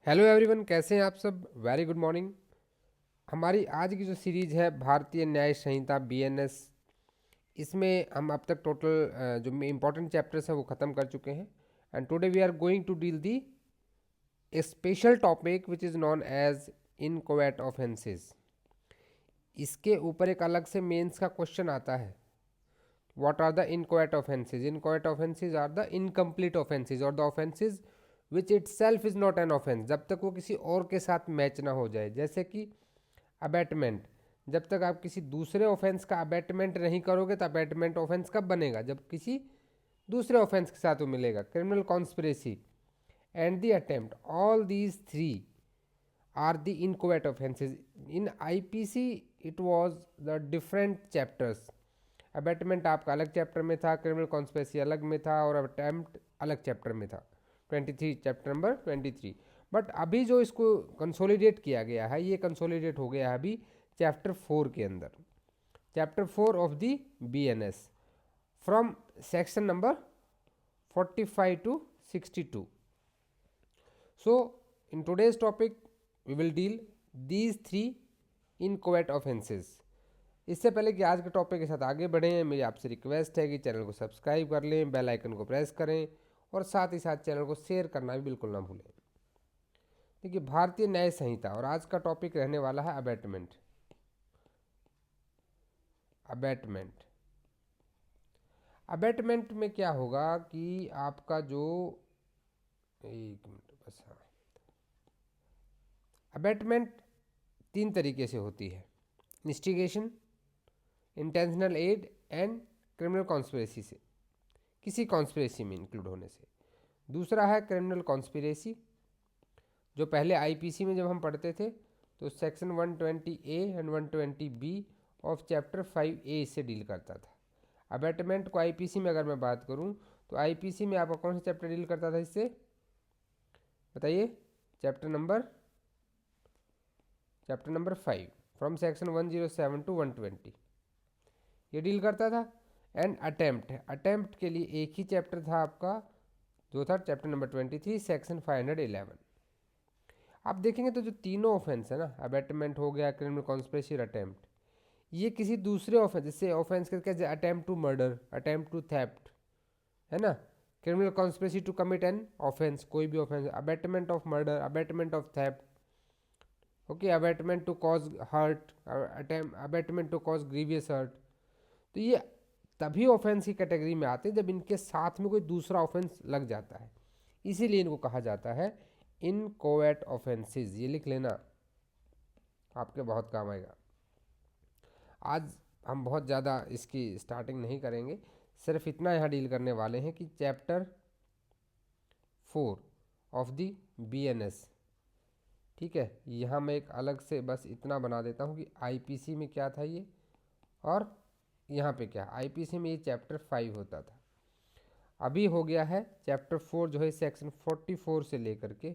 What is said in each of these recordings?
Hello everyone, कैसे हैं आप सब। Very good morning. हमारी आज की जो सीरीज़ है भारतीय न्याय संहिता बीएनएस, इसमें हम अब तक टोटल जो इम्पोर्टेंट चैप्टर्स हैं वो ख़त्म कर चुके हैं। And today we are going to deal the a special topic which is known as inchoate offences. इसके ऊपर एक अलग से मेंस का क्वेश्चन आता है। What are the inchoate offences? Inchoate offences are the incomplete offences और the offences which itself is not an offence, जब तक वो किसी और के साथ मैच ना हो जाए। जैसे कि अबैटमेंट, जब तक आप किसी दूसरे ऑफेंस का अबैटमेंट नहीं करोगे तो अबैटमेंट ऑफेंस कब बनेगा? जब किसी दूसरे ऑफेंस के साथ वो मिलेगा। Criminal conspiracy and the attempt, all these three are the inchoate offences. In IPC it was the different chapters. Abetment आपका अलग चैप्टर में था, क्रिमिनल कॉन्स्पिरेसी अलग में था और अटेम्प्ट अलग चैप्टर में था। 23, चैप्टर नंबर 23। बट अभी जो इसको कंसोलिडेट किया गया है, ये कंसोलिडेट हो गया है अभी चैप्टर 4 के अंदर। Chapter 4 of the BNS from section number 45 to 62. So in today's topic we will deal these three inchoate offenses. इससे पहले कि आज के टॉपिक के साथ आगे बढ़ें, मेरी आपसे रिक्वेस्ट है कि चैनल को सब्सक्राइब कर लें, बेल आइकन को प्रेस करें और साथ ही साथ चैनल को शेयर करना भी बिल्कुल ना भूलें। देखिए, भारतीय न्याय संहिता और आज का टॉपिक रहने वाला है अबैटमेंट। अबैटमेंट अबैटमेंट में क्या होगा कि आपका जो, एक मिनट बस, हाँ, अबैटमेंट तीन तरीके से होती है। Instigation, intentional aid and criminal conspiracy से, किसी कॉन्स्पिरेसी में इंक्लूड होने से। दूसरा है क्रिमिनल कॉन्स्पिरेसी, जो पहले आईपीसी में जब हम पढ़ते थे तो section 120 A and 120 B of chapter 5 A से डील करता था। अबैटमेंट को आईपीसी में अगर मैं बात करूं तो आईपीसी में आपका कौन सा चैप्टर डील करता था इससे, बताइए? Chapter number 5 from section 107 to 120 ये डील करता था। एंड अटेम्प्ट के लिए एक ही चैप्टर था आपका, जो था चैप्टर नंबर 23 सेक्शन 511। आप देखेंगे तो जो तीनों ऑफेंस है ना, अबैटमेंट हो गया, क्रिमिनल कॉन्स्पिरेसी और अटेम्प्ट, ये किसी दूसरे ऑफेंस, जैसे ऑफेंस कैसे attempt to murder, attempt to theft, है ना। Criminal conspiracy to commit an offence, कोई भी offence, abetment of murder, abetment of theft, okay, abetment to cause hurt, abetment to cause grievous hurt. तो ये तभी offence की category में आते हैं जब इनके साथ में कोई दूसरा ऑफेंस लग जाता है, इसीलिए इनको कहा जाता है इनकोवेट ऑफेंसेस। ये लिख लेना, आपके बहुत काम आएगा। आज हम बहुत ज़्यादा इसकी स्टार्टिंग नहीं करेंगे, सिर्फ इतना यहाँ डील करने वाले हैं कि चैप्टर 4 ऑफ द बीएनएस, ठीक है। यहाँ मैं एक अलग से बस इतना बना देता हूँ कि आईपीसी में क्या था ये, और यहाँ पे क्या, आईपीसी में ये चैप्टर 5 होता था। अभी हो गया है चैप्टर 4, जो है सेक्शन 44 से लेकर के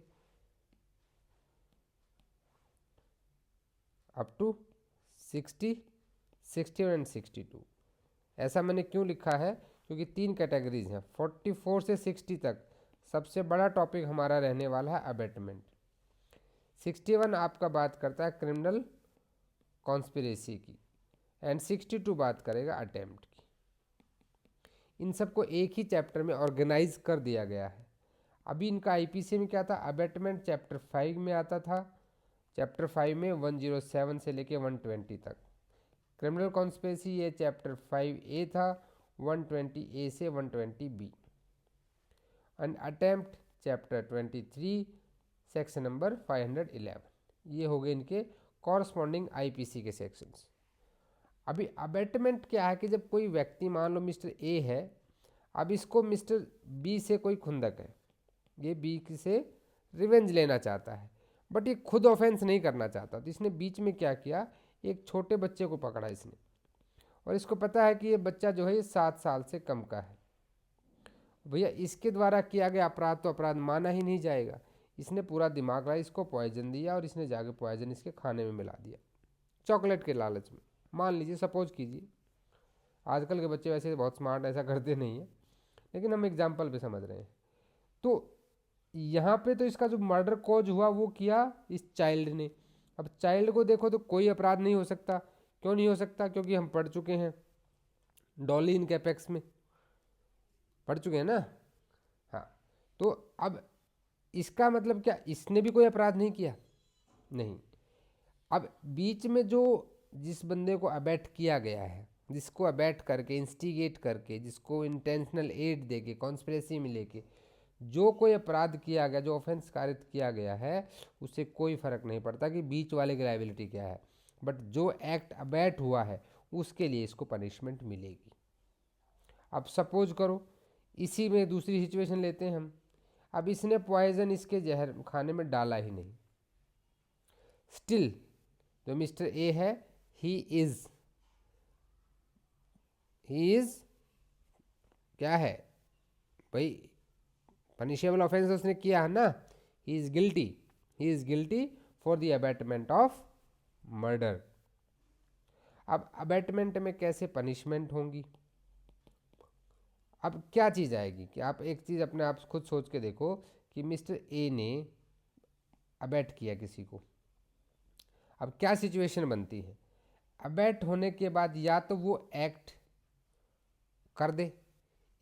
अप टू 60, 61 एंड 62। ऐसा मैंने क्यों लिखा है, क्योंकि तीन कैटेगरीज हैं। 44 से 60 तक सबसे बड़ा टॉपिक हमारा रहने वाला है अबैटमेंट। 61 आपका बात करता है क्रिमिनल कॉन्स्पिरेसी की, एंड 62 बात करेगा अटेम्प्ट की। इन सबको एक ही चैप्टर में ऑर्गेनाइज कर दिया गया है। अभी इनका आईपीसी में क्या था, अबैटमेंट चैप्टर 5 में आता था। चैप्टर 5 में 107 से लेके 120 तक। क्रिमिनल कॉन्स्पिरेसी ये चैप्टर 5 ए था, 120 ए से 120 B. And attempt chapter 23 section number 511। ये हो गए इनके कॉरस्पॉन्डिंग आईपीसी के सेक्शंस। अभी अबैटमेंट क्या है कि जब कोई व्यक्ति, मान लो मिस्टर ए है, अब इसको मिस्टर बी से कोई खुंदक है, ये बी से रिवेंज लेना चाहता है, बट ये खुद ऑफेंस नहीं करना चाहता, तो इसने बीच में क्या किया, एक छोटे बच्चे को पकड़ा इसने, और इसको पता है कि ये बच्चा जो है ये 7 साल से कम का है। भैया इसके द्वारा किया गया अपराध तो अपराध माना ही नहीं जाएगा। इसने पूरा दिमाग लगाया, इसको पॉइजन दिया और इसने जाके पॉइजन इसके खाने में मिला दिया चॉकलेट के लालच में। मान लीजिए, सपोज कीजिए, आजकल के बच्चे वैसे बहुत स्मार्ट, ऐसा करते नहीं हैं, लेकिन हम एग्जाम्पल पे समझ रहे हैं। तो यहाँ पे तो इसका जो मर्डर कॉज हुआ वो किया इस चाइल्ड ने। अब चाइल्ड को देखो तो कोई अपराध नहीं हो सकता। क्यों नहीं हो सकता? क्योंकि हम पढ़ चुके हैं डॉली इन कैपेक्स में, पढ़ चुके हैं ना। हाँ, तो अब इसका मतलब क्या, इसने भी कोई अपराध नहीं किया? नहीं। अब बीच में जो जिस बंदे को अबैट किया गया है, जिसको अबैट करके, इंस्टिगेट करके, जिसको इंटेंशनल एड देके, कॉन्स्पिरेसी में लेके जो कोई अपराध किया गया, जो ऑफेंस कारित किया गया है, उससे कोई फर्क नहीं पड़ता कि बीच वाले की लाइबिलिटी क्या है। बट जो एक्ट अबैट हुआ है उसके लिए इसको पनिशमेंट मिलेगी। अब सपोज करो इसी में दूसरी सिचुएशन लेते हैं हम। अब इसने पॉइजन इसके जहर खाने में डाला ही नहीं, स्टिल जो मिस्टर ए है ही इज क्या है भाई, पनिशेबल ऑफेंस उसने किया है ना, he is guilty for the abatement of murder. अब अबैटमेंट में कैसे पनिशमेंट होंगी? अब क्या चीज़ आएगी कि आप एक चीज़ अपने आप खुद सोच के देखो कि मिस्टर ए ने अबैट किया किसी को। अब क्या सिचुएशन बनती है? अबैट होने के बाद या तो वो एक्ट कर दे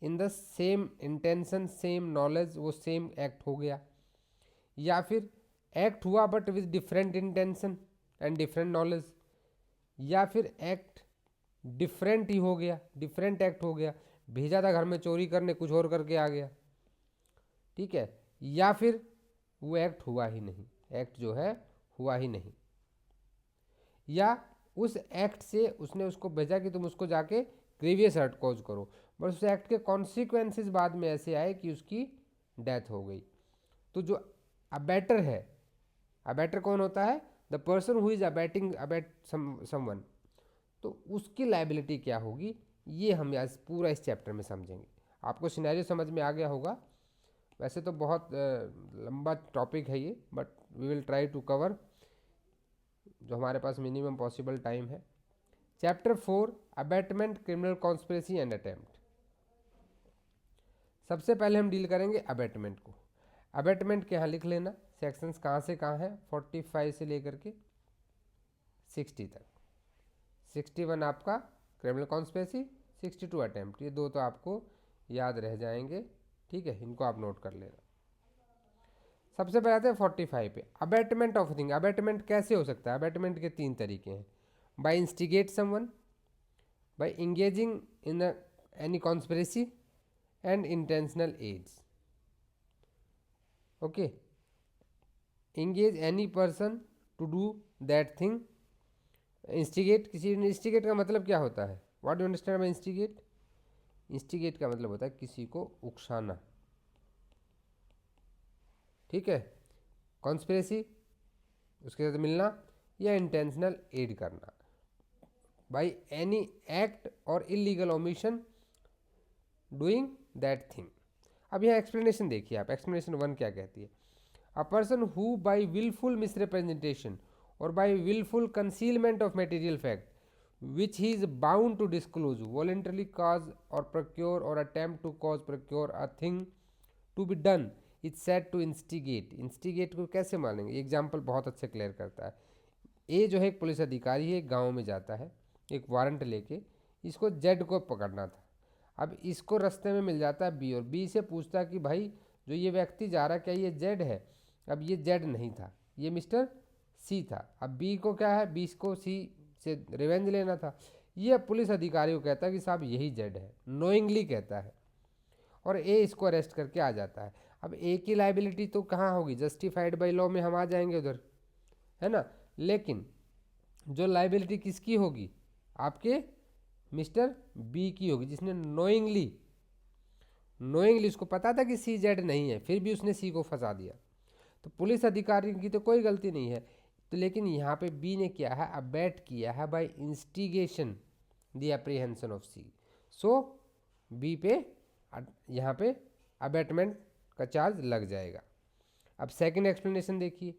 in the same intention, same knowledge, वो सेम एक्ट हो गया, या फिर एक्ट हुआ but with different intention and different knowledge, या फिर एक्ट डिफरेंट ही हो गया, डिफरेंट एक्ट हो गया, भेजा था घर में चोरी करने, कुछ और करके आ गया, ठीक है, या फिर वो एक्ट हुआ ही नहीं, एक्ट जो है हुआ ही नहीं, या उस एक्ट से उसने उसको भेजा कि तुम उसको जाके ग्रेवियस हर्ट कॉज करो, बट उस एक्ट के कॉन्सिक्वेंसेस बाद में ऐसे आए कि उसकी डेथ हो गई। तो जो अबैटर है, अबैटर कौन होता है? The person who is abet someone. तो उसकी लाइबिलिटी क्या होगी, ये हम आज पूरा इस चैप्टर में समझेंगे। आपको सिनेरियो समझ में आ गया होगा। वैसे तो बहुत लंबा टॉपिक है ये, but we will try to cover जो हमारे पास मिनिमम पॉसिबल टाइम है। Chapter 4 abetment, criminal conspiracy and attempt. सबसे पहले हम डील करेंगे अबैटमेंट को। अबैटमेंट के यहाँ लिख लेना, सेक्शंस कहाँ से कहाँ है, 45 से लेकर के 60 तक। 61 आपका क्रिमिनल कॉन्स्पिरेसी, 62 अटेम्प्ट, ये दो तो आपको याद रह जाएंगे, ठीक है, इनको आप नोट कर लेना। सबसे पहले आते हैं 45 पे, अबैटमेंट ऑफ थिंग। अबैटमेंट कैसे हो सकता है? अबैटमेंट के 3 तरीके हैं, by instigate someone, by engaging in any conspiracy and intentional aids. Okay, engage any person to do that thing. Instigate, किसी इंस्टिगेट का मतलब क्या होता है? What do understand by instigate? Instigate का मतलब होता है किसी को उकसाना, ठीक है। कॉन्स्पिरेसी, उसके साथ मिलना, या इंटेंशनल एड करना, बाय एनी एक्ट और illegal omission doing that thing. अब यहाँ एक्सप्लेनेशन देखिए आप, एक्सप्लेनेशन 1 क्या कहती है? A person who by wilful misrepresentation or by willful concealment of material fact which he is bound to disclose voluntarily cause or procure or attempt to cause procure a thing to be done is said to instigate। instigate को कैसे मानेंगे? Example बहुत अच्छे clear करता है। ए जो है एक पुलिस अधिकारी है, एक गाँव में जाता है एक वारंट लेके, इसको जेड को पकड़ना था। अब इसको रास्ते में मिल जाता है बी, और बी से पूछता है कि भाई जो ये व्यक्ति जा रहा है क्या ये जेड है? अब ये जेड नहीं था, ये मिस्टर सी था। अब बी को क्या है, बी को सी से रिवेंज लेना था। ये पुलिस अधिकारी को कहता है कि साहब यही जेड है, नोइंगली कहता है, और ए इसको अरेस्ट करके आ जाता है। अब ए की लाइबिलिटी तो कहाँ होगी? जस्टिफाइड बाय लॉ में हम आ जाएंगे उधर, है ना। लेकिन जो लाइबिलिटी किसकी होगी? आपके मिस्टर बी की होगी, जिसने नोइंगली उसको पता था कि सी जेड नहीं है, फिर भी उसने सी को फंसा दिया। तो पुलिस अधिकारी की तो कोई गलती नहीं है। तो लेकिन यहाँ पे बी ने क्या है, अबैट किया है by instigation the apprehension of C. So B पे यहाँ पे अबैटमेंट का चार्ज लग जाएगा। अब सेकंड एक्सप्लेनेशन देखिए,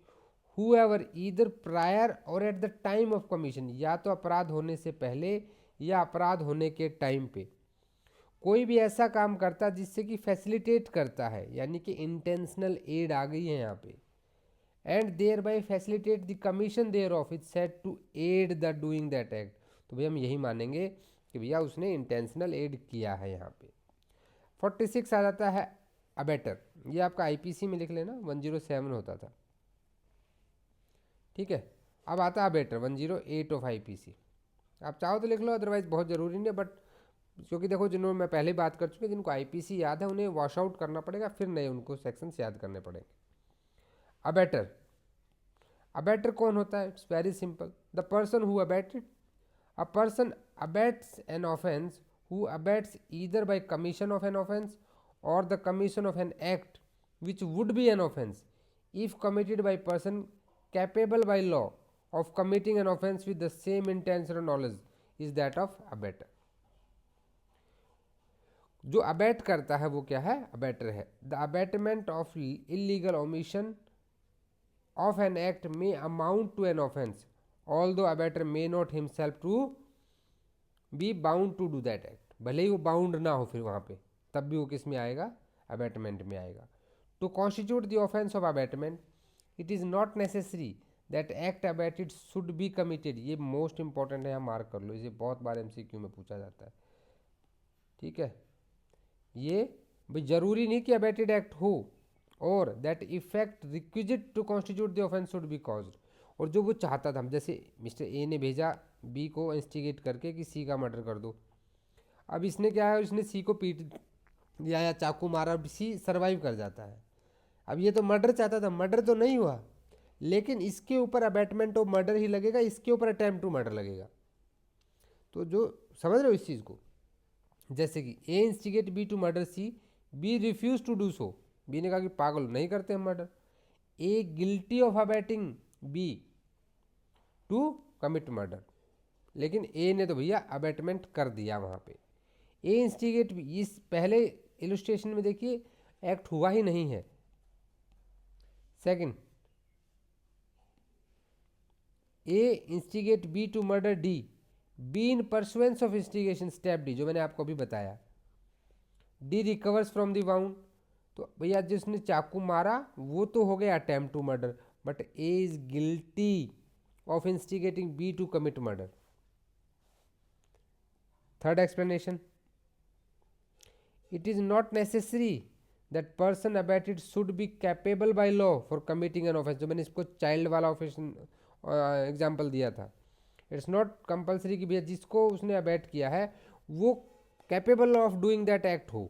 whoever either prior or at the time of commission, या तो अपराध होने से पहले या अपराध होने के टाइम पे कोई भी ऐसा काम करता जिससे कि फैसिलिटेट करता है, यानी कि इंटेंशनल एड आ गई है यहाँ पे, and thereby facilitate the commission thereof is said to aid the doing that act. तो भैया हम यही मानेंगे कि भैया उसने इंटेंशनल एड किया है यहाँ पे। 46 आ जाता है अबेटर। ये आपका आईपीसी में लिख लेना, 107 होता था, ठीक है। अब आता है अबेटर 108 ऑफ आईपीसी। आप चाहो तो लिख लो, अदरवाइज बहुत ज़रूरी नहीं है, बट क्योंकि देखो जिन्होंने मैं पहले बात कर चुकी, जिनको आईपीसी याद है उन्हें वॉश आउट करना पड़ेगा, फिर नए उनको सेक्शंस याद करने पड़ेंगे। अबेटर, अबेटर कौन होता है? It's very simple, the person who abetted. A person abets an offence who abets either by commission of an offence और the commission of an act which would be an offense if committed by person capable by law of committing an offense with the same intention or knowledge is that of abetter। जो abet करता है वो क्या है? Abettor है। The abetment of illegal omission of an act may amount to an offence although abettor may not himself to be bound to do that act. भले ही वो बाउंड ना हो फिर वहाँ पे, तब भी वो किस में आएगा? अबेटमेंट में आएगा। To constitute the offence of abatement, it is not necessary that act abated should be committed। ये मोस्ट इंपॉर्टेंट है, यहाँ मार्क कर लो, इसे बहुत बार एमसीक्यू में पूछा जाता है, ठीक है। ये भाई जरूरी नहीं कि अबेटेड एक्ट हो, और that effect requisite to constitute the offence should be caused. और जो वो चाहता था, जैसे मिस्टर ए ने भेजा बी को इंस्टिगेट करके कि सी का मर्डर कर दो। अब इसने क्या है, इसने सी को पीट दिया या चाकू मारा, सी सर्वाइव कर जाता है। अब ये तो मर्डर चाहता था, मर्डर तो नहीं हुआ, लेकिन इसके ऊपर अबेटमेंट ऑफ मर्डर ही लगेगा, इसके ऊपर अटेम्प्ट टू मर्डर लगेगा। तो जो समझ रहे हो इस चीज़ को, जैसे कि A instigate B to murder C, B refuse to do so. B ने कहा कि पागल नहीं करते हम murder. A guilty of abetting B to commit murder, लेकिन ए ने तो भैया अबेटमेंट कर दिया वहाँ पे। ए इंस्टिगेट बी, इस पहले इलस्ट्रेशन में देखिए एक्ट हुआ ही नहीं है। Second, A instigate B to murder D, B in pursuance of instigation step D, जो मैंने आपको अभी बताया। D recovers from the wound, तो भैया जिसने चाकू मारा वो तो हो गया attempt to murder, but A is guilty of instigating B to commit murder. Third explanation, it is not necessary that person abetted should be capable by law for committing an offence. जो मैंने इसको child वाला offence example दिया था, it's not compulsory कि भैया जिसको उसने अबेट किया है वो capable of doing that act हो,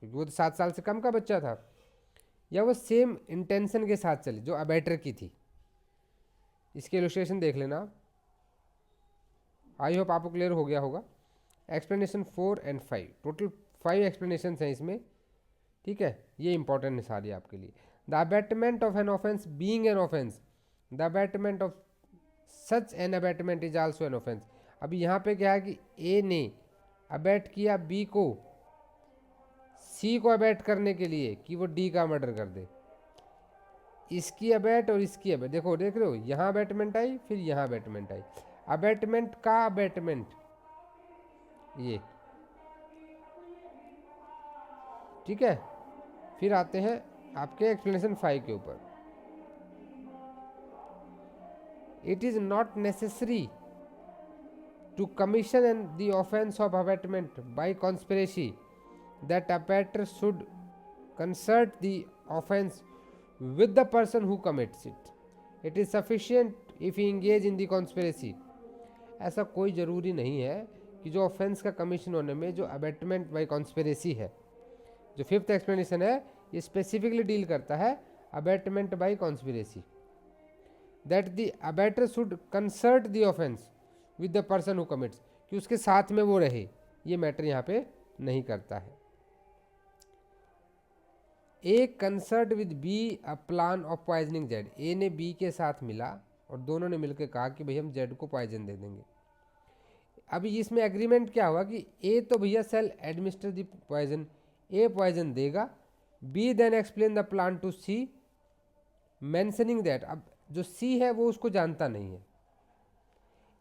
क्योंकि वो तो 7 साल से कम का बच्चा था, या वो सेम इंटेंशन के साथ चले जो अबेटर की थी। इसके इलस्ट्रेशन देख लेना आप, आई होप आपको क्लियर हो गया होगा। एक्सप्लेनेशन 4 एंड 5, टोटल 5 एक्सप्लेनेशन हैं इसमें, ठीक है। ये इंपॉर्टेंट है सारी आपके लिए। The abetment of an offence being an offence, the abetment of such an abetment is also an offence. अभी यहाँ पे क्या है कि ए ने अबेट किया बी को, सी को अबेट करने के लिए कि वो डी का मर्डर कर दे। इसकी अबेट और इसकी अबेट, देखो देख रहे हो, यहाँ अबेटमेंट आई फिर यहाँ अबेटमेंट आई, अबेटमेंट का अबेटमेंट, ये ठीक है। फिर आते हैं आपके एक्सप्लेनेशन 5 के ऊपर। It is not necessary to commission and the offence of abetment by conspiracy that abettor should concert the offence with the person who commits it. It is sufficient if he engage in the conspiracy। ऐसा कोई ज़रूरी नहीं है कि जो offence का commission होने में जो अबेटमेंट बाय कॉन्स्पिरेसी है, जो 5th एक्सप्लेनेशन है, ये स्पेसिफिकली डील करता है abetment by conspiracy, that the abettor should concert the offence with the person who commits, कि उसके साथ में वो रहे, ये मैटर यहाँ पे नहीं करता है। A concert with B a plan of poisoning Z, A ने बी के साथ मिला और दोनों ने मिलकर कहा कि भाई हम जेड को पॉइजन दे देंगे। अभी इसमें एग्रीमेंट क्या हुआ कि ए तो भैया shall administer the poison, A poison देगा, B then explain the plan to C mentioning that. अब जो सी है वो उसको जानता नहीं है,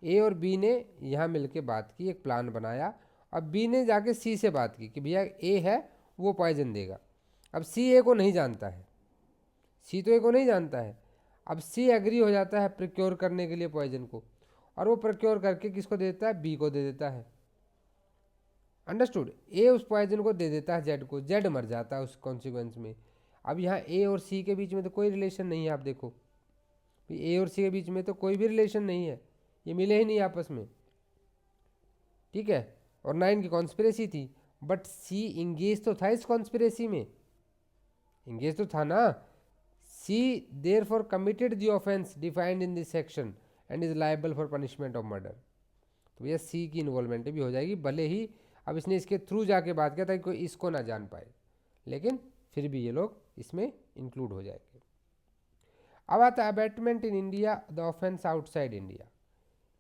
ए और बी ने यहाँ मिलकर बात की, एक प्लान बनाया अब बी ने जाके सी से बात की कि भैया ए है वो पॉइजन देगा। अब सी ए को नहीं जानता है, सी तो ए को नहीं जानता है। अब सी एग्री हो जाता है प्रोक्योर करने के लिए पॉइजन को, और वो प्रोक्योर करके किसको दे देता है, बी को दे देता है। अंडरस्टूड। ए उस पॉइजन को दे देता है जेड को, जेड मर जाता है उस कॉन्सिक्वेंस में। अब यहाँ ए और सी के बीच में तो कोई रिलेशन नहीं है, आप देखो ए और सी के बीच में तो कोई भी रिलेशन नहीं है, ये मिले ही नहीं आपस में, ठीक है। और ना इनकी कॉन्स्पिरेसी थी, बट सी इंगेज तो था इस कॉन्स्पिरेसी में, इंगेज तो था ना। C therefore committed the offence defined in this section and is liable for punishment of murder. तो भैया सी की इन्वॉल्वमेंट भी हो जाएगी, भले ही अब इसने इसके थ्रू जाके बात किया था कि कोई इसको ना जान पाए, लेकिन फिर भी ये लोग इसमें इंक्लूड हो जाएंगे। अब आता है abatement in India the offence outside India.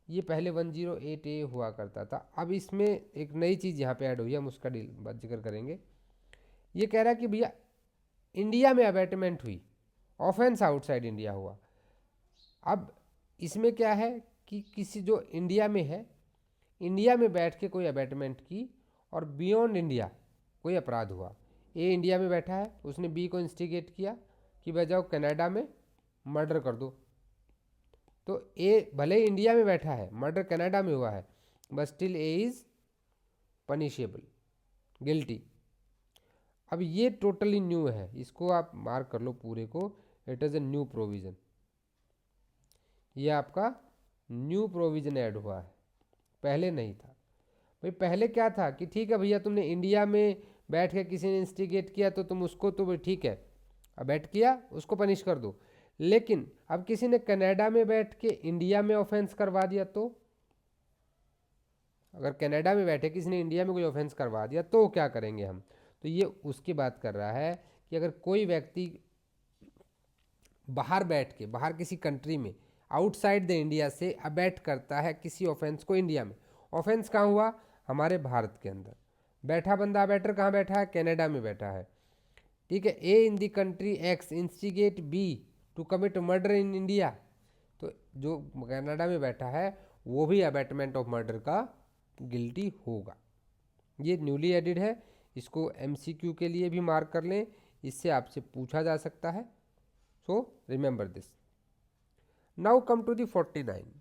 ये पहले 108A हुआ करता था, अब इसमें एक नई चीज़ यहाँ पे ऐड हुई है, हम उसका जिक्र करेंगे। ये कह रहा है कि भैया इंडिया में अबैटमेंट हुई, ऑफेंस आउटसाइड इंडिया हुआ। अब इसमें क्या है कि किसी जो इंडिया में है, इंडिया में बैठ के कोई अबैटमेंट की और बियॉन्ड इंडिया कोई अपराध हुआ। ए इंडिया में बैठा है, उसने बी को इंस्टिगेट किया कि भाई जाओ कनाडा में मर्डर कर दो। तो ए भले ही इंडिया में बैठा है, मर्डर कनाडा में हुआ है, but still a is punishable, guilty. अब ये टोटली न्यू है, इसको आप मार्क कर लो पूरे को, it is a new provision. ये आपका न्यू प्रोविज़न ऐड हुआ है, पहले नहीं था। भाई पहले क्या था कि ठीक है भैया तुमने इंडिया में बैठ के किसी ने इंस्टिगेट किया तो तुम उसको तो ठीक है अबैट किया, उसको पनिश कर दो। लेकिन अब किसी ने कनाडा में बैठ के इंडिया में ऑफेंस करवा दिया, तो अगर कनाडा में बैठे किसी ने इंडिया में कोई ऑफेंस करवा दिया तो क्या करेंगे हम। तो ये उसकी बात कर रहा है कि अगर कोई व्यक्ति बाहर बैठ के, बाहर किसी कंट्री में आउटसाइड द इंडिया से अबैट करता है किसी ऑफेंस को इंडिया में, ऑफेंस कहाँ हुआ, हमारे भारत के अंदर बैठा बंदा अबैटर कहाँ बैठा है, कनाडा में बैठा है, ठीक है। A in the country X instigate B to commit murder in India, तो जो कनाडा में बैठा है वो भी अबैटमेंट ऑफ मर्डर का गिल्टी होगा। ये न्यूली एडिड है, इसको एमसीक्यू के लिए भी मार्क कर लें, इससे आपसे पूछा जा सकता है, so remember this. Now come to the 49,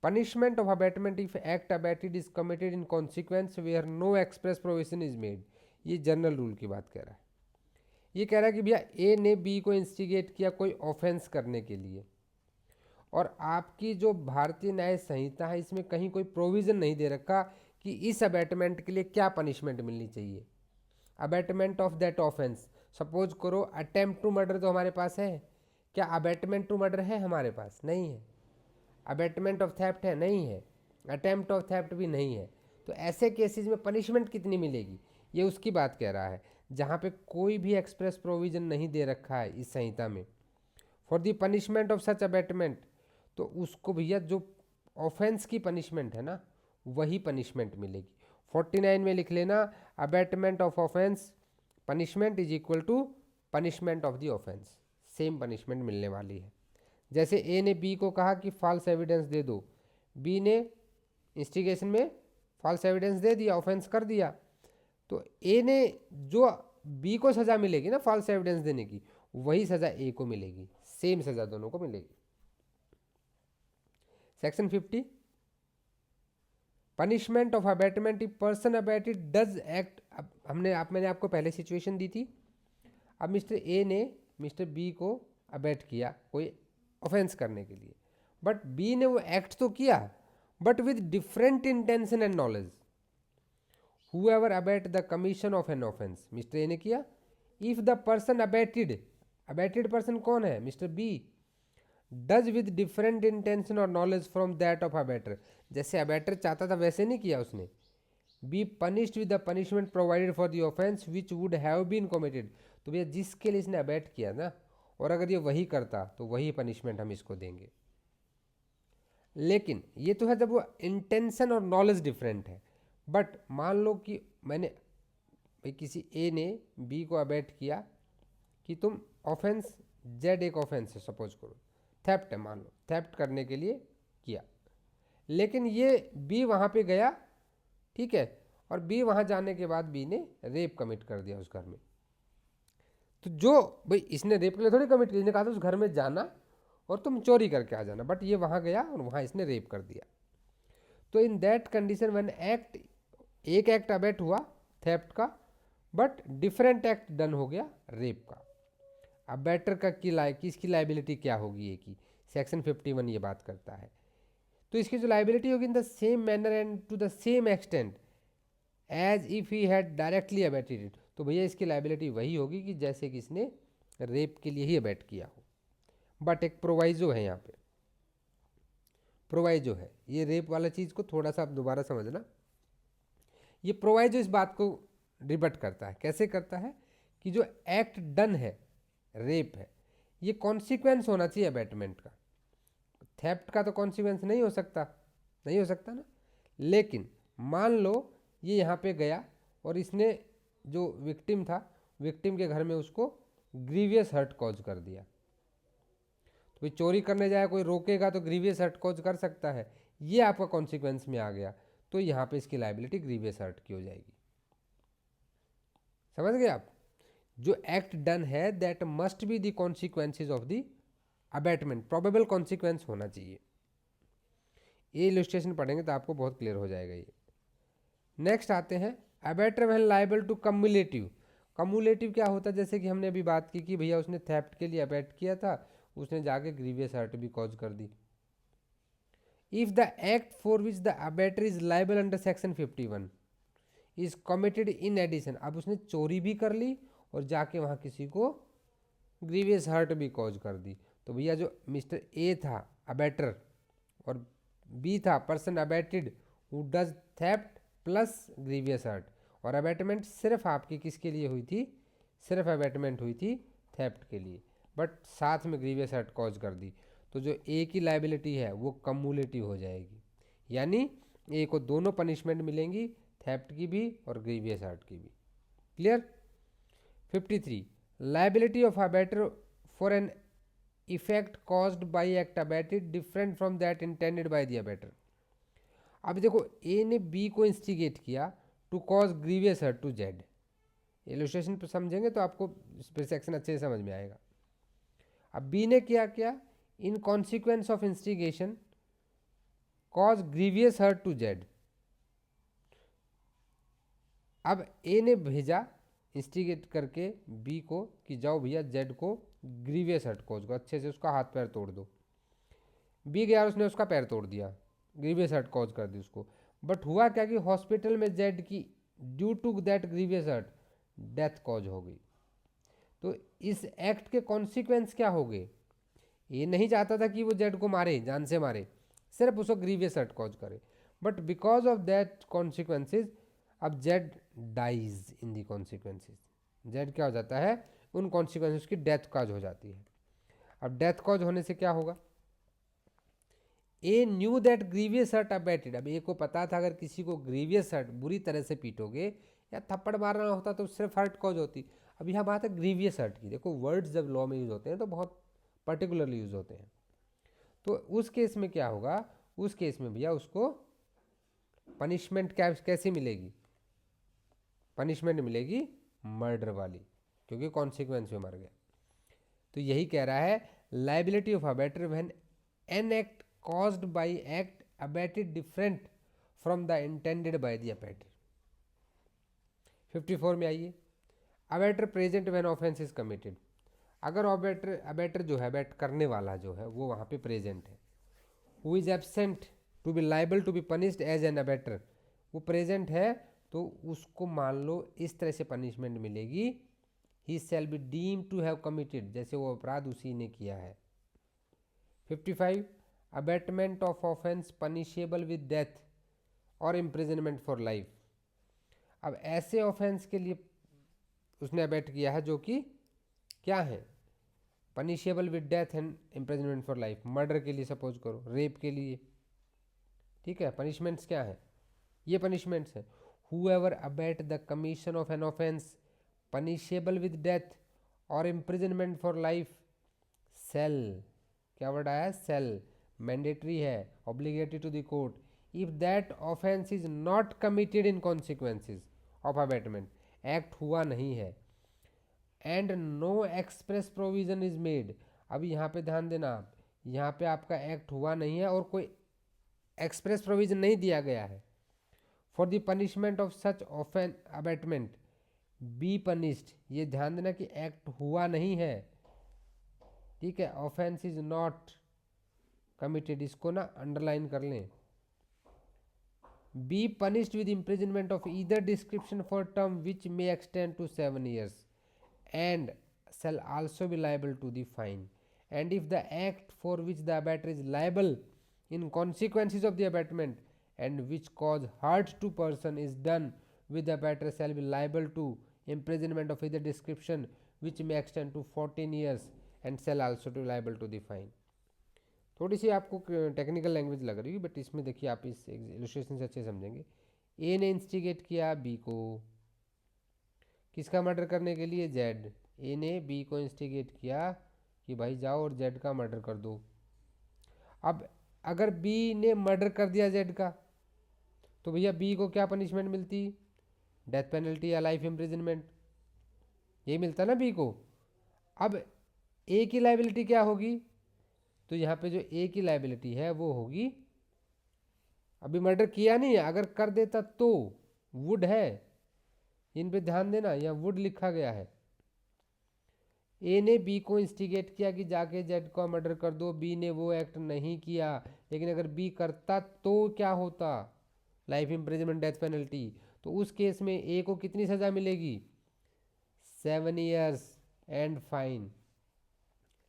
punishment of abatement if act abated is committed in consequence where no express provision is made। ये जनरल रूल की बात कह रहा है। ये कह रहा है कि भैया ए ने बी को इंस्टिगेट किया कोई ऑफेंस करने के लिए, और आपकी जो भारतीय न्याय संहिता है इसमें कहीं कोई प्रोविज़न नहीं दे रखा कि इस अबैटमेंट के लिए क्या पनिशमेंट मिलनी चाहिए। Abatement of that offence, suppose करो अटेम्प्ट टू मर्डर तो हमारे पास है, क्या अबैटमेंट टू मर्डर है हमारे पास, नहीं है। अबैटमेंट ऑफ थेफ्ट है, नहीं है। अटेम्प्ट ऑफ थेफ्ट भी नहीं है। तो ऐसे केसेस में पनिशमेंट कितनी मिलेगी, ये उसकी बात कह रहा है, जहाँ पे कोई भी एक्सप्रेस प्रोविज़न नहीं दे रखा है इस संहिता में for the punishment of such abatement, तो उसको भैया जो ऑफेंस की पनिशमेंट है ना वही पनिशमेंट मिलेगी। 49 में लिख लेना, abetment of offence punishment is equal to punishment of the offence, same punishment मिलने वाली है। जैसे ए ने बी को कहा कि फॉल्स एविडेंस दे दो, बी ने इंस्टिगेशन में फॉल्स एविडेंस दे दिया, ऑफेंस कर दिया, तो ए ने जो बी को सज़ा मिलेगी ना फॉल्स एविडेंस देने की, वही सज़ा ए को मिलेगी, सेम सज़ा दोनों को मिलेगी। Section 50, punishment of abetment if person abetted does act. अब मैंने आपको पहले सिचुएशन दी थी, अब मिस्टर ए ने मिस्टर बी को अबैट किया कोई ऑफेंस करने के लिए, बट बी ने वो एक्ट तो किया but with different intention and knowledge. However abet the commission of an offence, mister A ने किया। If the person abetted, abetted person कौन है, mister B, does with different intention और knowledge from that of abettor, जैसे abettor चाहता था वैसे नहीं किया उसने, B punished with the punishment provided for the offence which would have been committed. तो भैया जिसके लिए इसने अबैट किया ना, और अगर ये वही करता तो वही पनिशमेंट हम इसको देंगे। लेकिन ये तो है जब वो इंटेंशन और नॉलेज डिफरेंट है, बट मान लो कि मैंने भाई किसी ए ने बी को अबैट किया कि तुम ऑफेंस, जेड एक ऑफेंस है सपोज करो, थेफ्ट है, मान लो थेफ्ट करने के लिए किया, लेकिन ये बी वहाँ पे गया, ठीक है, और बी वहाँ जाने के बाद बी ने रेप कमिट कर दिया उस घर में। तो जो भाई इसने रेप के लिए थोड़ी कमिट किया, इसने कहा था उस घर में जाना और तुम चोरी करके आ जाना, बट ये वहाँ गया और वहाँ इसने रेप कर दिया। तो in that condition when act, एक एक्ट अबेट हुआ थेफ्ट का, बट डिफरेंट एक्ट डन हो गया रेप का। अबेटर का किसकी लाइबिलिटी क्या होगी, ये की सेक्शन 51 ये बात करता है। तो इसकी जो लाइबिलिटी होगी in the same manner and to the same extent as if he had directly abetted it. तो भैया इसकी लाइबिलिटी वही होगी कि जैसे कि इसने रेप के लिए ही अबेट किया हो। बट एक प्रोवाइजो है यहाँ पे, प्रोवाइजो है, ये रेप वाला चीज़ को थोड़ा सा आप दोबारा समझना। ये प्रोवाइजो इस बात को रिबट करता है, कैसे करता है कि जो एक्ट डन है रेप है, ये कॉन्सिक्वेंस होना चाहिए अबेटमेंट का। थेफ्ट का तो कॉन्सिक्वेंस नहीं हो सकता, नहीं हो सकता ना। लेकिन मान लो ये यहाँ पे गया और इसने जो विक्टिम था, विक्टिम के घर में उसको ग्रीवियस हर्ट कॉज कर दिया। तो भाई चोरी करने जाए कोई रोकेगा तो ग्रीवियस हर्ट कॉज कर सकता है, ये आपका कॉन्सिक्वेंस में आ गया, तो यहाँ पे इसकी लाइबिलिटी ग्रीवियस हर्ट की हो जाएगी। समझ गए आप? जो एक्ट डन है that must be the consequences of the abetment, probable consequence होना चाहिए। ये इलस्ट्रेशन पढ़ेंगे तो आपको बहुत क्लियर हो जाएगा ये। नेक्स्ट आते हैं abettor when liable to cumulative. Cumulative क्या होता है, जैसे कि हमने अभी बात की कि भैया उसने थेफ्ट के लिए अबेट किया था, उसने जाके ग्रीवियस हर्ट भी कॉज कर दी। If the act for which the abettor is liable under section 51 is committed in addition, अब उसने चोरी भी कर ली और जाके वहाँ किसी को ग्रीवियस हर्ट भी कॉज कर दी। तो भैया जो मिस्टर ए था अबेटर और बी था person abetted who does theft plus grievous hurt, और अबेटमेंट सिर्फ आपकी किसके लिए हुई थी, सिर्फ अबेटमेंट हुई थी थेफ्ट के लिए, बट साथ में ग्रीवियस हर्ट कॉज कर दी, तो जो ए की लाइबिलिटी है वो कम्युलेटिव हो जाएगी, यानी ए को दोनों पनिशमेंट मिलेंगी, थेफ्ट की भी और ग्रीवियस हर्ट की भी। Clear? 53 liability of abettor for an effect caused by act abetted different from that intended by the abettor. अब देखो ए ने बी को इंस्टिगेट किया to cause grievous hurt to Z, illustration पर समझेंगे तो आपको सेक्शन अच्छे से समझ में आएगा। अब बी ने क्या किया, in consequence of instigation cause grievous hurt to Z. अब ए ने भेजा इंस्टिगेट करके बी को कि जाओ भैया जेड को ग्रीवियस हर्ट कॉज को, अच्छे से उसका हाथ पैर तोड़ दो। बी गया उसने उसका पैर तोड़ दिया, ग्रीवियस हर्ट कॉज कर दी उसको। बट हुआ क्या कि हॉस्पिटल में जेड की due to that grievous hurt death cause हो गई। तो इस एक्ट के कॉन्सिक्वेंस क्या हो गए, ये नहीं चाहता था कि वो जेड को मारे, जान से मारे, सिर्फ उसको ग्रीवियस हर्ट कॉज करे, but because of that consequences अब Z dies in the consequences. Z क्या हो जाता है, उन कॉन्सिक्वेंसेज की डेथ कॉज हो जाती है। अब डेथ कॉज होने से क्या होगा, A knew that grievous hurt abetted, अब ए को पता था अगर किसी को ग्रीवियस हर्ट बुरी तरह से पीटोगे या थप्पड़ मारना होता तो सिर्फ हर्ट कॉज होती। अब यहाँ बात है ग्रीवियस हर्ट की। देखो वर्ड्स जब लॉ में यूज होते हैं तो बहुत पर्टिकुलरली यूज होते हैं। तो उस केस में क्या होगा, उस केस में भैया उसको पनिशमेंट कैसी मिलेगी, पनिशमेंट मिलेगी मर्डर वाली, क्योंकि कॉन्सिक्वेंस में मर गया। तो यही कह रहा है liability of abettor when an act caused by act abated different from the intended by the abater। 54 में आइए, abettor present when offence is committed. अगर अबेटर जो है, अबेट करने वाला जो है वो वहाँ पे प्रेजेंट है, who is absent to be liable to be punished as an abettor, वो प्रेजेंट है तो उसको मान लो इस तरह से पनिशमेंट मिलेगी, he shall be deemed to have committed, जैसे वो अपराध उसी ने किया है। 55 abetment of offence punishable with death और इम्प्रिजनमेंट फॉर लाइफ। अब ऐसे ऑफेंस के लिए उसने अबेट किया है जो कि क्या है, punishable with death and imprisonment for life. Murder के लिए सपोज करो, रेप के लिए, ठीक है, पनिशमेंट्स क्या है, ये पनिशमेंट्स है। Whoever abet the commission of an offence punishable with death और इम्प्रिजनमेंट फॉर लाइफ सेल, क्या वर्ड आया है, सेल, मैंडेटरी है, obligatory to the court, if that offence is not committed in consequences of abetment, act हुआ नहीं है, and no express provision is made. अब यहाँ पे ध्यान देना आप, यहाँ पे आपका एक्ट हुआ नहीं है और कोई एक्सप्रेस प्रोविजन नहीं दिया गया है for the punishment of such offence abetment be punished. ये ध्यान देना कि एक्ट हुआ नहीं है, ठीक है, ऑफेंस इज नॉट कमिटेड, इसको ना अंडरलाइन कर लें। Be punished with imprisonment of either description for term which may extend to 7 years and shall also be liable to the fine, and if the act for which the abater is liable in consequences of the abatement and which cause hurt to person is done with the abater shall be liable to imprisonment of either description which may extend to 14 years and shall also be liable to the fine। थोड़ी सी आपको technical language लग रही है, but इसमें देखिए आप इस illustration से अच्छे समझेंगे। ए ने इंस्टिगेट किया बी को, किसका मर्डर करने के लिए, जेड। ए ने बी को इंस्टिगेट किया कि भाई जाओ और जेड का मर्डर कर दो। अब अगर बी ने मर्डर कर दिया जेड का, तो भैया बी को क्या पनिशमेंट मिलती, डेथ पेनल्टी या लाइफ इम्प्रिजनमेंट, ये मिलता ना बी को। अब ए की लाइबिलिटी क्या होगी, तो यहाँ पे जो ए की लाइबिलिटी है वो होगी, अभी मर्डर किया नहीं है, अगर कर देता तो वुड है, इन पे ध्यान देना, यहाँ वुड लिखा गया है। ए ने बी को इंस्टिगेट किया कि जाके जेड को मर्डर कर दो, बी ने वो एक्ट नहीं किया, लेकिन अगर बी करता तो क्या होता, लाइफ इम्प्रिजनमेंट डेथ पेनल्टी। तो उस केस में ए को कितनी सजा मिलेगी, 7 years एंड फाइन।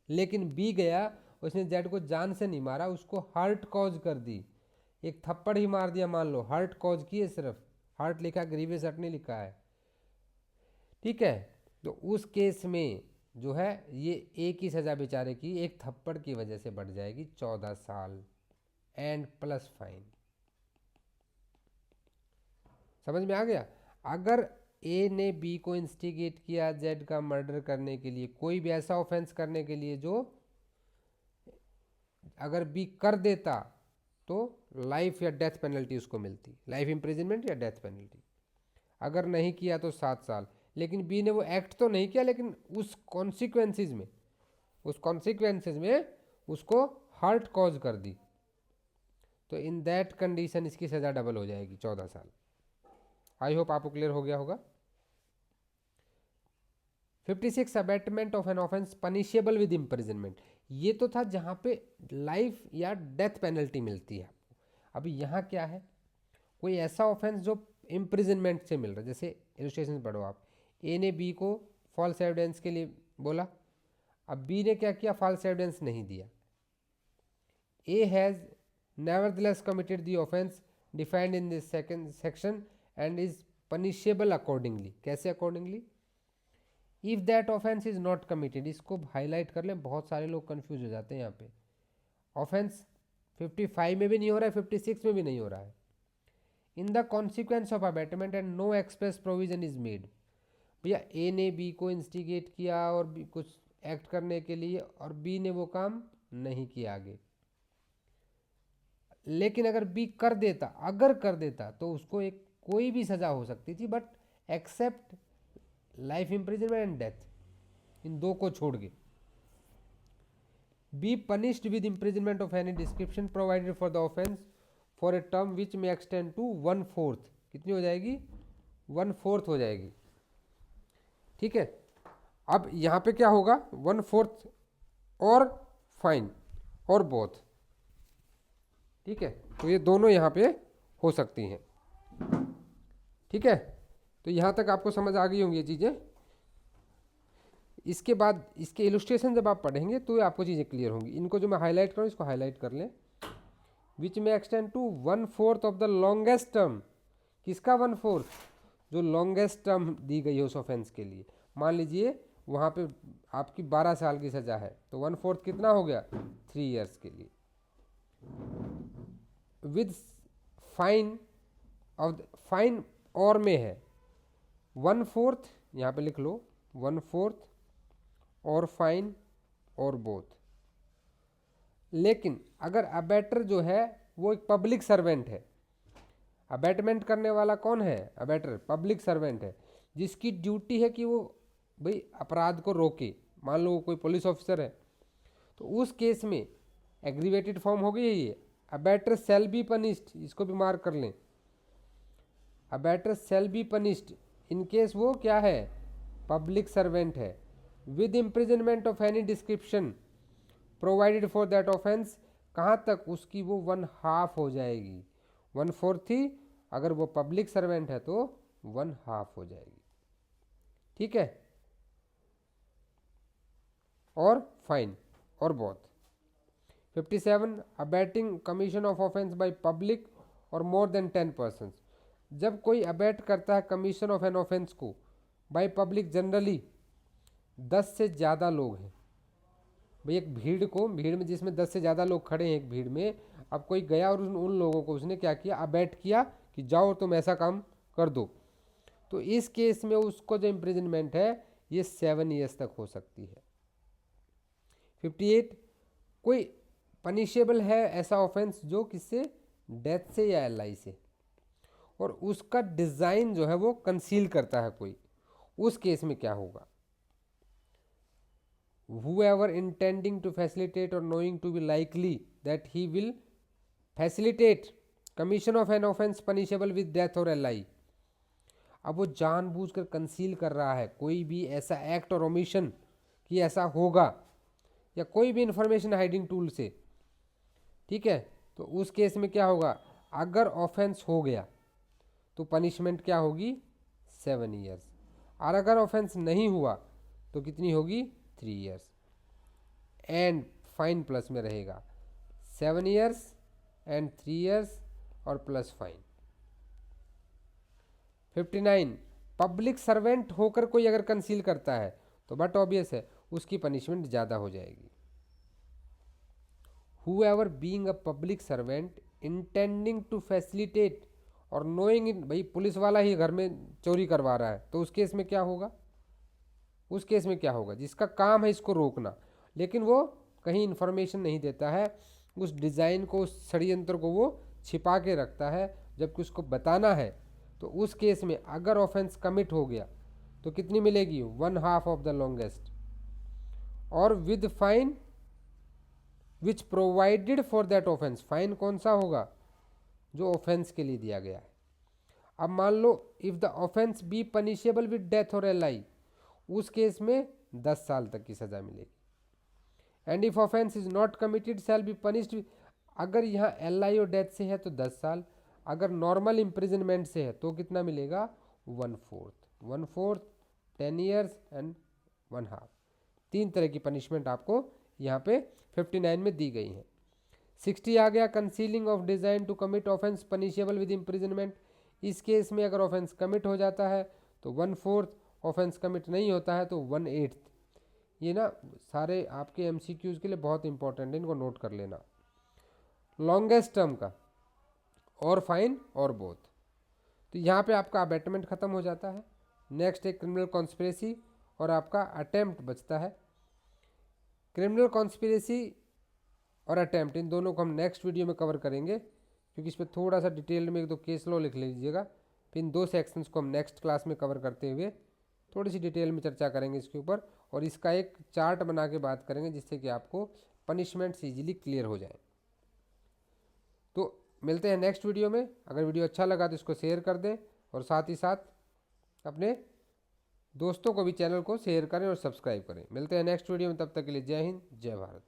लेकिन बी गया, उसने जेड को जान से नहीं मारा, उसको हर्ट कॉज कर दी, एक थप्पड़ ही मार दिया, मान लो हर्ट कॉज की है, सिर्फ हर्ट लिखा, ग्रीवियस हर्ट नहीं लिखा है, ठीक है। तो उस केस में जो है ये ए की सजा बेचारे की एक थप्पड़ की वजह से बढ़ जाएगी 14 साल एंड प्लस फाइन। समझ में आ गया। अगर ए ने बी को इंस्टिगेट किया जेड का मर्डर करने के लिए, कोई भी ऐसा ऑफेंस करने के लिए जो अगर बी कर देता तो लाइफ या डेथ पेनल्टी उसको मिलती, लाइफ इम्प्रिजनमेंट या डेथ पेनल्टी। अगर नहीं किया तो 7 साल। लेकिन बी ने वो एक्ट तो नहीं किया, लेकिन उस कॉन्सिक्वेंसेज में उसको हर्ट कॉज कर दी, तो इन दैट कंडीशन इसकी सजा डबल हो जाएगी, 14 साल। आई होप आपको क्लियर हो गया होगा। 56 abetment of an offence punishable with imprisonment, ये तो था जहां पे लाइफ या डेथ पेनल्टी मिलती है आपको। अभी यहाँ क्या है, कोई ऐसा ऑफेंस जो इम्प्रिजनमेंट से मिल रहा है, जैसे इलस्ट्रेशन पढ़ो आप, ए ने बी को फॉल्स एविडेंस के लिए बोला, अब बी ने क्या किया, फॉल्स एविडेंस नहीं दिया। A has nevertheless committed the offence defined in this second section and is punishable accordingly. कैसे accordingly, if that offence is not committed, इसको हाईलाइट कर लें, बहुत सारे लोग कंफ्यूज हो जाते हैं यहाँ पे। ऑफेंस 55 में भी नहीं हो रहा है, 56 में भी नहीं हो रहा है। In the consequence of abetment and no express provision is made, भैया ए ने बी को इंस्टिगेट किया और बी कुछ एक्ट करने के लिए, और बी ने वो काम नहीं किया आगे, लेकिन अगर बी कर देता तो उसको एक कोई भी सजा हो सकती थी, but except life imprisonment and death, इन दो को छोड़ के। B punished with imprisonment of any description provided for the offence for a term which may extend to 1/4, कितनी हो जाएगी, 1/4 हो जाएगी, ठीक है। अब यहाँ पे क्या होगा, 1/4 और फाइन और बोथ, ठीक है, तो ये दोनों यहाँ पे हो सकती हैं, ठीक है। तो यहाँ तक आपको समझ आ गई होंगी ये चीज़ें। इसके बाद इसके इलस्ट्रेशन जब आप पढ़ेंगे तो आपको चीज़ें क्लियर होंगी। इनको जो मैं हाईलाइट करूँ, इसको हाईलाइट कर लें। Which may extend to 1/4 of the longest term, किसका 1/4, जो लॉन्गेस्ट टर्म दी गई है उस ऑफेंस के लिए। मान लीजिए वहाँ पे आपकी 12 साल की सज़ा है, तो 1/4 कितना हो गया, 3 years के लिए। विद फाइन ऑफ फाइन और में है 1/4, यहाँ पे लिख लो 1/4 और फाइन और बोथ। लेकिन अगर अबेटर जो है वो एक पब्लिक सर्वेंट है, अबैटमेंट करने वाला कौन है? अबैटर पब्लिक सर्वेंट है, जिसकी ड्यूटी है कि वो भाई अपराध को रोके। मान लो कोई पुलिस ऑफिसर है, तो उस केस में एग्रीवेटेड फॉर्म हो गई है ये, अबैटर सेल बी पनिश्ड, इसको भी मार्क कर लें, abettor shall be punished in case वो क्या है? पब्लिक सर्वेंट है, with imprisonment of any description provided for that offence. कहाँ तक? उसकी वो 1/2 हो जाएगी, 1/4 थी, अगर वो पब्लिक सर्वेंट है तो 1/2 हो जाएगी। ठीक है। और फाइन और बहुत। 57 abetting commission of offence by public और मोर देन 10 पर्सन। जब कोई अबैट करता है कमीशन ऑफ एन ऑफेंस को बाय पब्लिक, जनरली 10 से ज़्यादा लोग हैं भाई, एक भीड़ में जिसमें 10 से ज़्यादा लोग खड़े हैं एक भीड़ में, अब कोई गया और उन लोगों को उसने क्या किया? अबैट किया कि जाओ तुम ऐसा काम कर दो, तो इस केस में उसको जो इम्प्रिजनमेंट है ये 7 ईयर्स तक हो सकती है। 58 कोई पनिशेबल है ऐसा ऑफेंस जो किससे? डेथ से या एलआई से, और उसका डिज़ाइन जो है वो कंसील करता है कोई, उस केस में क्या होगा? whoever intending to facilitate or knowing to be likely that he will facilitate commission of an offense punishable with death or LI। अब वो जानबूझकर कंसील कर रहा है कोई भी ऐसा एक्ट और ओमिशन कि ऐसा होगा, या कोई भी इंफॉर्मेशन हाइडिंग टूल से। ठीक है, तो उस केस में क्या होगा? अगर ऑफेंस हो गया तो पनिशमेंट क्या होगी? 7 ईयर्स, और अगर ऑफेंस नहीं हुआ तो कितनी होगी? 3 ईयर्स, एंड फाइन प्लस में रहेगा 7 ईयर्स एंड 3 ईयर्स और प्लस फाइन। 59 पब्लिक सर्वेंट होकर कोई अगर कंसील करता है तो बट ऑब्वियस है उसकी पनिशमेंट ज़्यादा हो जाएगी। whoever being a public servant intending to facilitate और नोइंग इन, भाई पुलिस वाला ही घर में चोरी करवा रहा है, तो उस केस में क्या होगा? उस केस में क्या होगा? जिसका काम है इसको रोकना, लेकिन वो कहीं इन्फॉर्मेशन नहीं देता है, उस डिज़ाइन को, उस षड्यंत्र को वो छिपा के रखता है, जबकि उसको बताना है, तो उस केस में अगर ऑफेंस कमिट हो गया तो कितनी मिलेगी? 1/2 ऑफ द लॉन्गेस्ट, और with fine which provided for that offence. Fine कौन सा होगा? जो ऑफेंस के लिए दिया गया है। अब मान लो if the offence be punishable with death और एलआई, उस केस में 10 साल तक की सजा मिलेगी। And if offence is not committed shall be punished, अगर यहाँ एलआई और डेथ से है तो 10 साल, अगर नॉर्मल इम्प्रिजनमेंट से है तो कितना मिलेगा? 1/4, 10 ईयर्स एंड 1/2। 3 तरह की पनिशमेंट आपको यहाँ पे 59 में दी गई है। 60 आ गया, concealing of design to commit offence punishable with imprisonment. इस केस में अगर ऑफेंस कमिट हो जाता है तो 1/4, ऑफेंस कमिट नहीं होता है तो 1/8। ये ना सारे आपके एमसीक्यूज के लिए बहुत इंपॉर्टेंट है, इनको नोट कर लेना। लॉन्गेस्ट टर्म का और फाइन और बोथ, तो यहाँ पे आपका अबैटमेंट खत्म हो जाता है। नेक्स्ट एक क्रिमिनल कॉन्स्पिरेसी और आपका अटेम्प्ट बचता है। क्रिमिनल कॉन्स्पिरेसी और अटेम्प्ट, इन दोनों को हम नेक्स्ट वीडियो में कवर करेंगे, क्योंकि इस पर थोड़ा सा डिटेल में 1-2 केस लॉ लिख लीजिएगा। फिर इन 2 सेक्शंस को हम नेक्स्ट क्लास में कवर करते हुए थोड़ी सी डिटेल में चर्चा करेंगे इसके ऊपर, और इसका एक चार्ट बना के बात करेंगे जिससे कि आपको पनिशमेंट्स ईजिली क्लियर हो जाए। तो मिलते हैं नेक्स्ट वीडियो में। अगर वीडियो अच्छा लगा तो इसको शेयर कर दें, और साथ ही साथ अपने दोस्तों को भी चैनल को शेयर करें और सब्सक्राइब करें। मिलते हैं नेक्स्ट वीडियो में, तब तक के लिए जय हिंद, जय भारत।